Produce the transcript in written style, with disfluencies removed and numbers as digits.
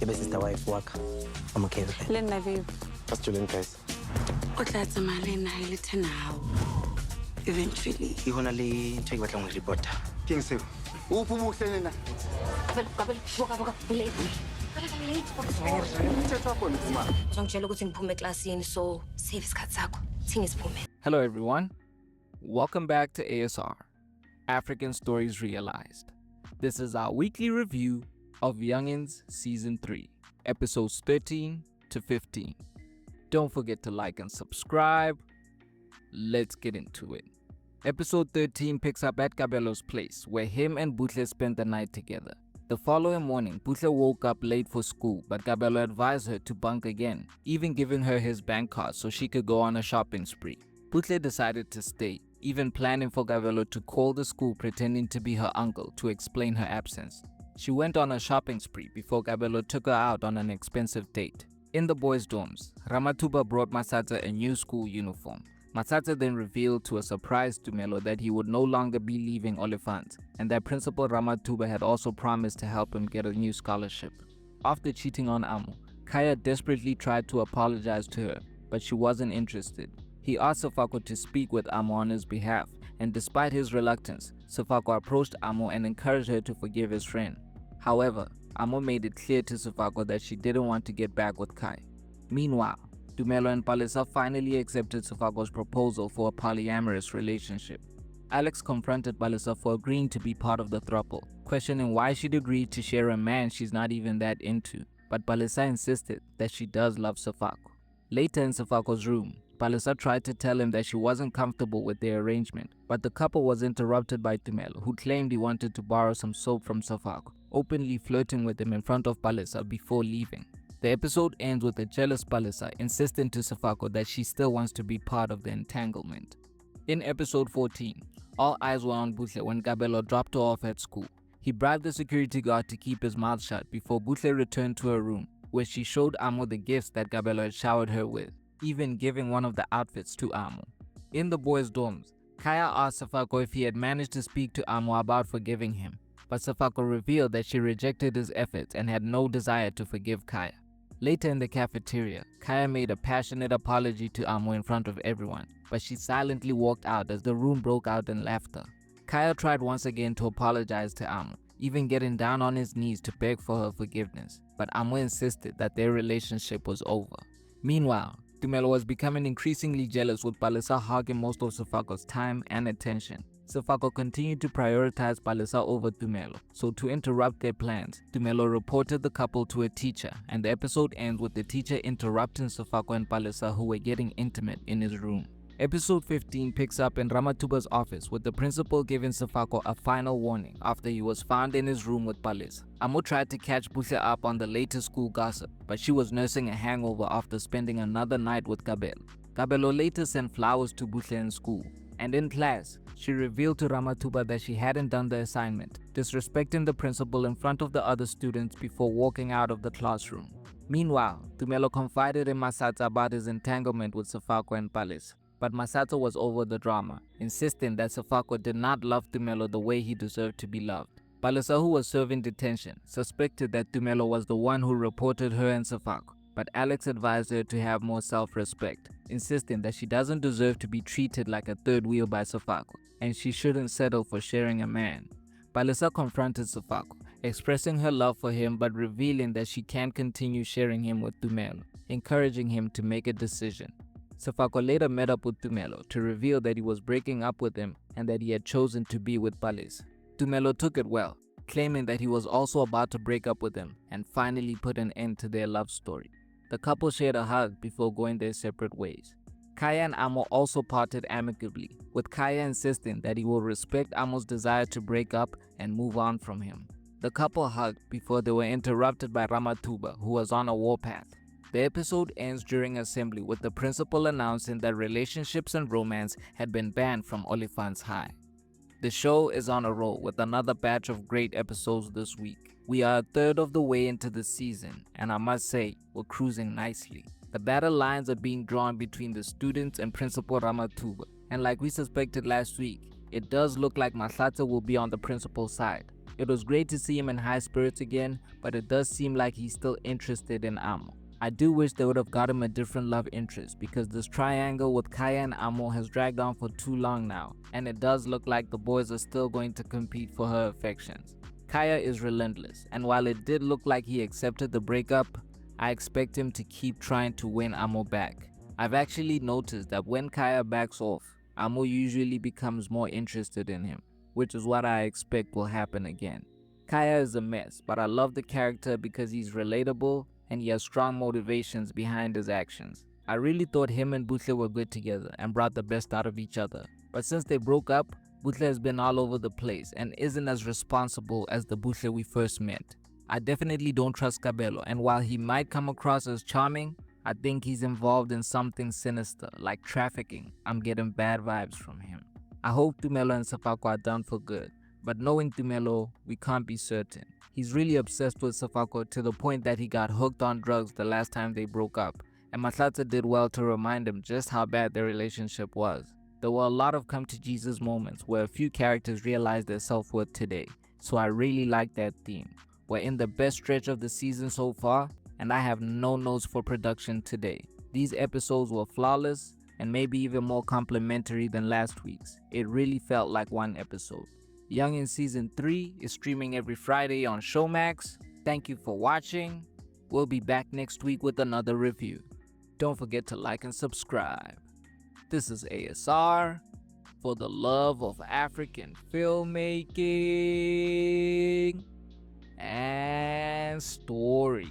Ebe sister wife work. I'm okay with it. Len na babe. That's Julian, guys. O tla tsamaya na ile now. Eventually. You wanna le ntho e ke batlang ho report. Ke eng seo? O Buhle nena. Kabelo, boka, late. Ngitshela ukuthi ngiphume eklasini so save isikhathi sakho. Thingi siphume. Hello everyone. Welcome back to ASR, African Stories Realized. This is our weekly review of Youngins Season 3, episodes 13 to 15. Don't forget to like and subscribe. Let's get into it. Episode 13 picks up at Kabelo's place, where him and Buhle spent the night together. The following morning, Buhle woke up late for school, but Kabelo advised her to bunk again, even giving her his bank card so she could go on a shopping spree. Buhle decided to stay, even planning for Kabelo to call the school pretending to be her uncle to explain her absence. She went on a shopping spree before Kabelo took her out on an expensive date. In the boys' dorms, Ramathuba brought Masata a new school uniform. Masata then revealed to a surprised Tumelo that he would no longer be leaving Olifant, and that Principal Ramathuba had also promised to help him get a new scholarship. After cheating on Amo, Khaya desperately tried to apologize to her, but she wasn't interested. He asked Sefako to speak with Amo on his behalf, and despite his reluctance, Sefako approached Amo and encouraged her to forgive his friend. However, Amo made it clear to Sefako that she didn't want to get back with Khaya. Meanwhile, Tumelo and Palesa finally accepted Sefako's proposal for a polyamorous relationship. Alex confronted Palesa for agreeing to be part of the throuple, questioning why she'd agreed to share a man she's not even that into, but Palesa insisted that she does love Sefako. Later in Sefako's room, Palesa tried to tell him that she wasn't comfortable with their arrangement, but the couple was interrupted by Tumelo, who claimed he wanted to borrow some soap from Sefako, openly flirting with him in front of Palesa before leaving. The episode ends with a jealous Palesa insisting to Sefako that she still wants to be part of the entanglement. In episode 14, all eyes were on Buhle when Kabelo dropped her off at school. He bribed the security guard to keep his mouth shut before Buhle returned to her room, where she showed Amo the gifts that Kabelo had showered her with, even giving one of the outfits to Amo. In the boys' dorms, Khaya asked Sefako if he had managed to speak to Amo about forgiving him, but Sefako revealed that she rejected his efforts and had no desire to forgive Khaya. Later in the cafeteria, Khaya made a passionate apology to Amo in front of everyone, but she silently walked out as the room broke out in laughter. Khaya tried once again to apologize to Amo, even getting down on his knees to beg for her forgiveness, but Amo insisted that their relationship was over. Meanwhile, Tumelo was becoming increasingly jealous with Palesa hogging most of Sefako's time and attention. Sefako continued to prioritize Palesa over Tumelo, so to interrupt their plans, Tumelo reported the couple to a teacher, and the episode ends with the teacher interrupting Sefako and Palesa, who were getting intimate in his room. Episode 15 picks up in Ramathuba's office with the principal giving Sefako a final warning after he was found in his room with Palesa. Amo tried to catch Buhle up on the latest school gossip, but she was nursing a hangover after spending another night with Kabelo. Kabelo later sent flowers to Buhle in school, and in class, she revealed to Ramathuba that she hadn't done the assignment, disrespecting the principal in front of the other students before walking out of the classroom. Meanwhile, Tumelo confided in Masata about his entanglement with Sefako and Palesa, but Masata was over the drama, insisting that Sefako did not love Tumelo the way he deserved to be loved. Palesa, who was serving detention, suspected that Tumelo was the one who reported her and Sefako, but Alex advised her to have more self-respect, insisting that she doesn't deserve to be treated like a third wheel by Sefako, and she shouldn't settle for sharing a man. Palesa confronted Sefako, expressing her love for him but revealing that she can't continue sharing him with Tumelo, encouraging him to make a decision. Sefako later met up with Tumelo to reveal that he was breaking up with him and that he had chosen to be with Palesa. Tumelo took it well, claiming that he was also about to break up with him and finally put an end to their love story. The couple shared a hug before going their separate ways. Khaya and Amo also parted amicably, with Khaya insisting that he will respect Amo's desire to break up and move on from him. The couple hugged before they were interrupted by Ramathuba, who was on a warpath. The episode ends during assembly with the principal announcing that relationships and romance had been banned from Olifant's High. The show is on a roll with another batch of great episodes this week. We are a third of the way into the season, and I must say, we're cruising nicely. The battle lines are being drawn between the students and Principal Ramathuba, and like we suspected last week, it does look like Mahlatsa will be on the principal's side. It was great to see him in high spirits again, but it does seem like he's still interested in Amo. I do wish they would have got him a different love interest, because this triangle with Khaya and Amo has dragged on for too long now, and it does look like the boys are still going to compete for her affections. Khaya is relentless, and while it did look like he accepted the breakup, I expect him to keep trying to win Amo back. I've actually noticed that when Khaya backs off, Amo usually becomes more interested in him, which is what I expect will happen again. Khaya is a mess, but I love the character because he's relatable and he has strong motivations behind his actions. I really thought him and Buhle were good together and brought the best out of each other, but since they broke up, Buhle has been all over the place and isn't as responsible as the Buhle we first met. I definitely don't trust Kabelo, and while he might come across as charming, I think he's involved in something sinister, like trafficking. I'm getting bad vibes from him. I hope Tumelo and Sefako are done for good, but knowing Tumelo, we can't be certain. He's really obsessed with Sefako to the point that he got hooked on drugs the last time they broke up, and Matlata did well to remind him just how bad their relationship was. There were a lot of come to Jesus moments where a few characters realized their self-worth today, so I really like that theme. We're in the best stretch of the season so far, and I have no notes for production today. These episodes were flawless and maybe even more complimentary than last week's. It really felt like one episode. Youngins Season 3 is streaming every Friday on Showmax. Thank you for watching. We'll be back next week with another review. Don't forget to like and subscribe. This is ASR for the love of African filmmaking and storytelling.